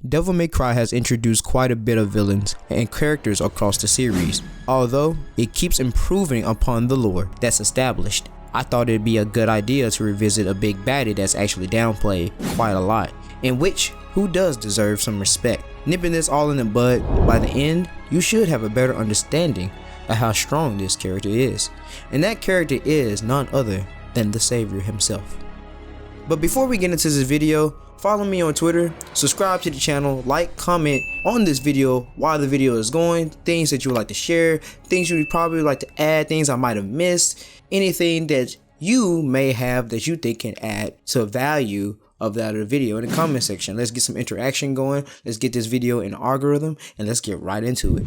Devil May Cry has introduced quite a bit of villains and characters across the series, although it keeps improving upon the lore that's established. I thought it'd be a good idea to revisit a big baddie that's actually downplayed quite a lot, in which who does deserve some respect. Nipping this all in the bud, by the end, you should have a better understanding of how strong this character is, and that character is none other than the Savior himself. But before we get into this video, follow me on Twitter, subscribe to the channel, like, comment on this video while the video is going, things that you would like to share, things you would probably like to add, things I might have missed, anything that you may have that you think can add to value of that video in the comment section. Let's get some interaction going. Let's get this video in algorithm and let's get right into it.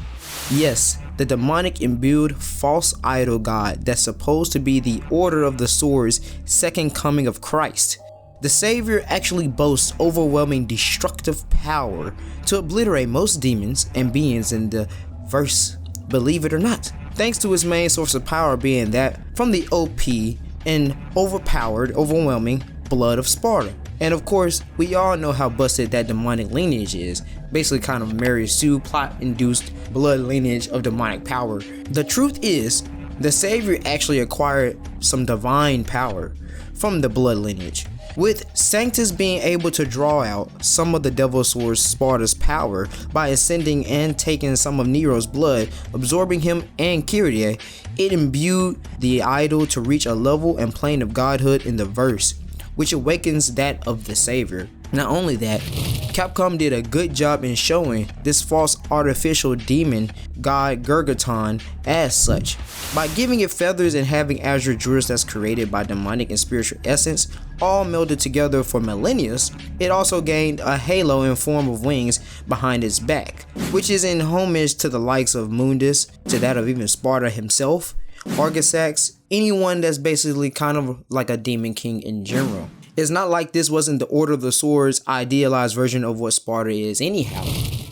Yes, the demonic imbued false idol god that's supposed to be the Order of the Sword's second coming of Christ. The Savior actually boasts overwhelming destructive power to obliterate most demons and beings in the verse, believe it or not, thanks to his main source of power being that from the OP and overwhelming blood of Sparta. And of course, we all know how busted that demonic lineage is, basically kind of Mary Sue plot-induced blood lineage of demonic power. The truth is, the Savior actually acquired some divine power from the blood lineage, with Sanctus being able to draw out some of the Devil Sword Sparta's power by ascending and taking some of Nero's blood, absorbing him and Kyrie. It imbued the idol to reach a level and plane of godhood in the verse, which awakens that of the Savior. Not only that, Capcom did a good job in showing this false artificial demon god ger-get-chu-an as such. By giving it feathers and having azure jewels that's created by demonic and spiritual essence, all melded together for millennia, it also gained a halo in form of wings behind its back, which is in homage to the likes of Mundus, to that of even Sparta himself, Argisax, anyone that's basically kind of like a demon king in general. It's not like this wasn't the Order of the Sword's idealized version of what Sparta is anyhow,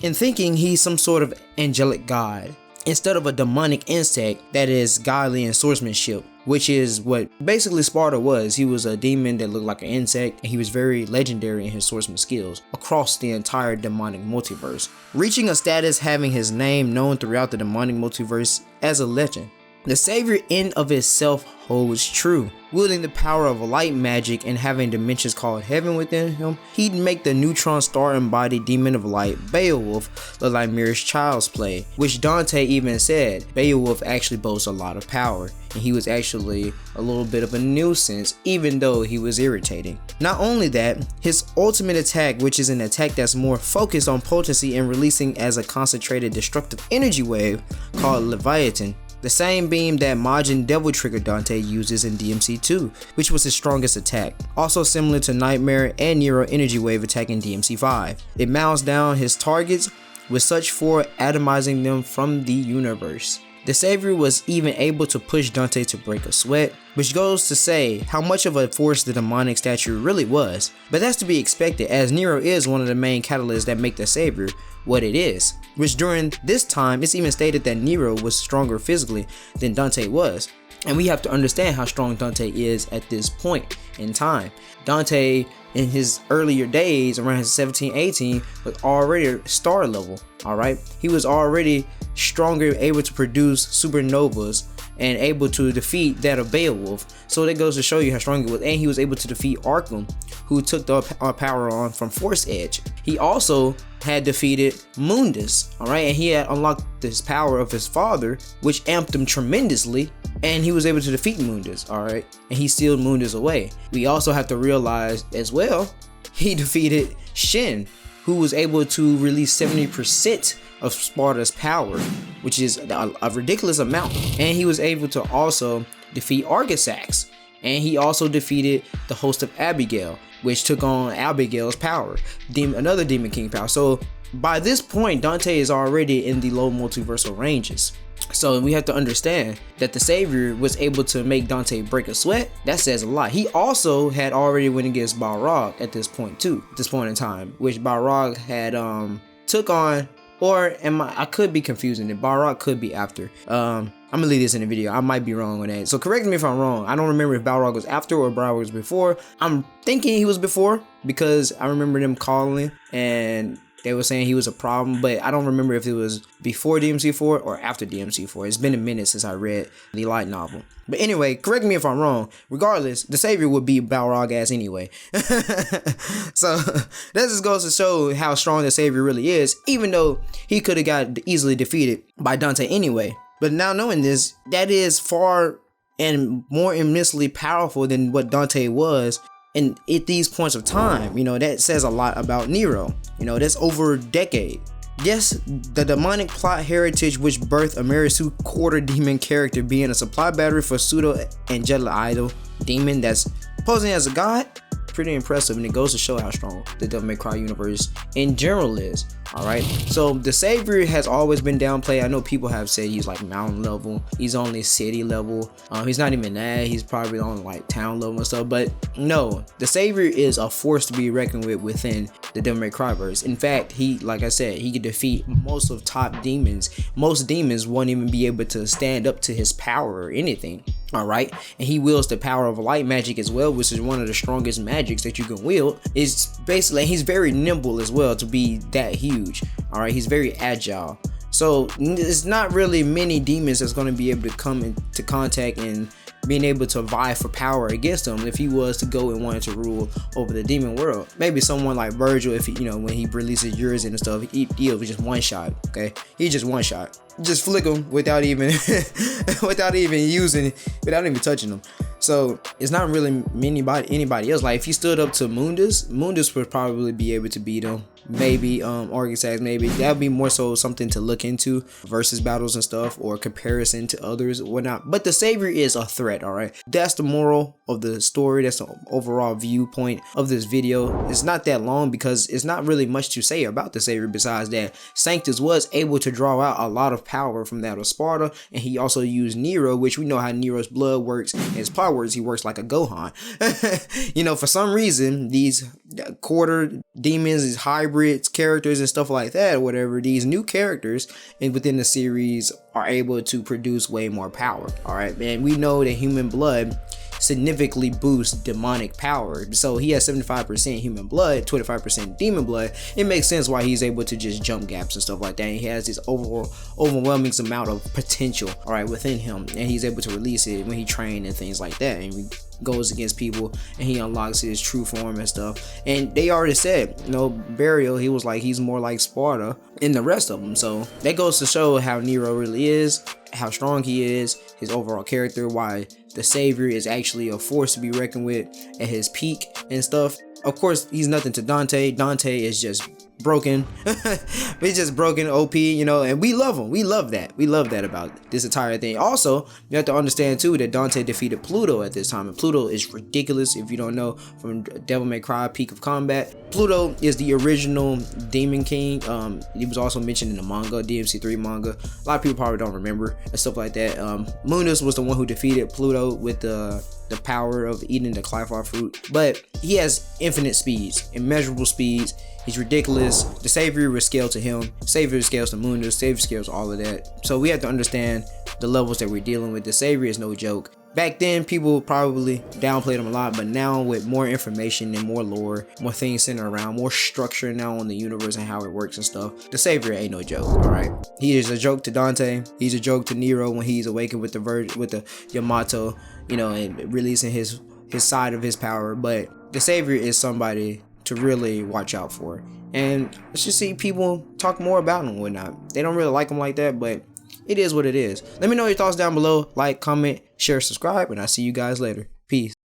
in thinking he's some sort of angelic god, instead of a demonic insect that is godly in swordsmanship, which is what basically Sparta was. He was a demon that looked like an insect, and he was very legendary in his swordsman skills across the entire demonic multiverse, reaching a status having his name known throughout the demonic multiverse as a legend. The Savior in of itself holds true. Wielding the power of light magic and having dimensions called heaven within him, he'd make the neutron star embodied demon of light, Beowulf, look like merest child's play, which Dante even said Beowulf actually boasts a lot of power, and he was actually a little bit of a nuisance even though he was irritating. Not only that, his ultimate attack, which is an attack that's more focused on potency and releasing as a concentrated destructive energy wave called Leviathan, the same beam that Majin Devil Trigger Dante uses in DMC2, which was his strongest attack, also similar to Nightmare and Nero Energy Wave attack in DMC5. It mounts down his targets with such for atomizing them from the universe. The Savior was even able to push Dante to break a sweat, which goes to say how much of a force the demonic statue really was. But that's to be expected, as Nero is one of the main catalysts that make the Savior what it is, which during this time it's even stated that Nero was stronger physically than Dante was. And we have to understand how strong Dante is at this point in time. Dante in his earlier days, around his 17-18, was already star level, alright? He was already stronger, able to produce supernovas and able to defeat that of Beowulf. So that goes to show you how strong he was. And he was able to defeat Arkham, who took the power on from Force Edge. He also had defeated Mundus, alright? And he had unlocked this power of his father, which amped him tremendously. And he was able to defeat Mundus, alright? And he sealed Mundus away. We also have to realize as well, he defeated Shin, who was able to release 70% of Sparta's power, which is a ridiculous amount. And he was able to also defeat Argisax. And he also defeated the host of Abigail, which took on Abigail's power, another Demon King power. So by this point, Dante is already in the low multiversal ranges. So we have to understand that the Savior was able to make Dante break a sweat. That says a lot. He also had already went against Balrog at this point too, at this point in time, which Balrog had took on, or I could be confusing it. Balrog could be after. I'm gonna leave this in the video. I might be wrong on that. So correct me if I'm wrong. I don't remember if Balrog was after or Balrog was before. I'm thinking he was before because I remember them calling and they were saying he was a problem, but I don't remember if it was before DMC4 or after DMC4. It's been a minute since I read the light novel. But anyway, correct me if I'm wrong. Regardless, the Savior would beat Balrog ass anyway. So that just goes to show how strong the Savior really is, even though he could have got easily defeated by Dante anyway. But now knowing this, that is far and more immensely powerful than what Dante was. And at these points of time, you know, that says a lot about Nero. You know, that's over a decade. Yes, the demonic plot heritage which birthed a Marisu quarter demon character being a supply battery for pseudo angelic idol demon that's posing as a god, pretty impressive, and it goes to show how strong the Devil May Cry universe in general is. Alright, so the Savior has always been downplayed. I know people have said he's like mountain level, he's only city level, he's not even that, he's probably on like town level and stuff, but no, the Savior is a force to be reckoned with within the Devil May Cry verse. In fact, he, like I said, he could defeat most of top demons. Most demons won't even be able to stand up to his power or anything. Alright, and he wields the power of light magic as well, which is one of the strongest magics that you can wield. It's basically, he's very nimble as well to be that huge. Alright, he's very agile. So it's not really many demons that's going to be able to come into contact and being able to vie for power against him if he was to go and wanted to rule over the demon world. Maybe someone like Virgil, if he, you know, when he releases yours and stuff, he'll just one shot. Okay, he just one shot, just flick him without even without even touching him. So it's not really anybody else. Like if he stood up to Mundus would probably be able to beat him. Maybe Argisax, maybe that would be more so something to look into versus battles and stuff, or comparison to others or whatnot. But the Savior is a threat. All right, that's the moral of the story. That's the overall viewpoint of this video. It's not that long because it's not really much to say about the Savior besides that Sanctus was able to draw out a lot of power from that of Sparta, and he also used Nero, which we know how Nero's blood works and his power works. He works like a Gohan. You know, for some reason these quarter demons, these hybrids characters and stuff like that, or whatever, these new characters and within the series are able to produce way more power. All right, man, we know that human blood significantly boosts demonic power. So he has 75% human blood, 25% demon blood. It makes sense why he's able to just jump gaps and stuff like that. And he has this overwhelming amount of potential, all right, within him, and he's able to release it when he trains and things like that, and he goes against people and he unlocks his true form and stuff. And they already said, you know, Burial, he was like, he's more like Sparta and the rest of them. So that goes to show how Nero really is, how strong he is, his overall character, why the Savior is actually a force to be reckoned with at his peak and stuff. Of course, he's nothing to Dante. Dante is just broken. He's just broken OP, you know, and we love him. We love that. We love that about this entire thing. Also, you have to understand too that Dante defeated Pluto at this time, and Pluto is ridiculous. If you don't know, from Devil May Cry Peak of Combat, Pluto is the original Demon King. He was also mentioned in the manga, DMC3 manga. A lot of people probably don't remember and stuff like that. Mundus was the one who defeated Pluto with the power of eating the Clyfar fruit, but he has infinite speeds, immeasurable speeds. He's ridiculous. The Savior will scale to him. Savior scales to Mundus. Savior scales all of that. So we have to understand the levels that we're dealing with. The Savior is no joke. Back then, people probably downplayed him a lot, but now with more information and more lore, more things centered around, more structure now on the universe and how it works and stuff, the Savior ain't no joke. All right, he is a joke to Dante. He's a joke to Nero when he's awakened with the Yamato, you know, and releasing his side of his power. But the Savior is somebody to really watch out for, and let's just see people talk more about him and whatnot. They don't really like him like that, but it is what it is. Let me know your thoughts down below. Like, comment, share, subscribe, and I'll see you guys later. Peace.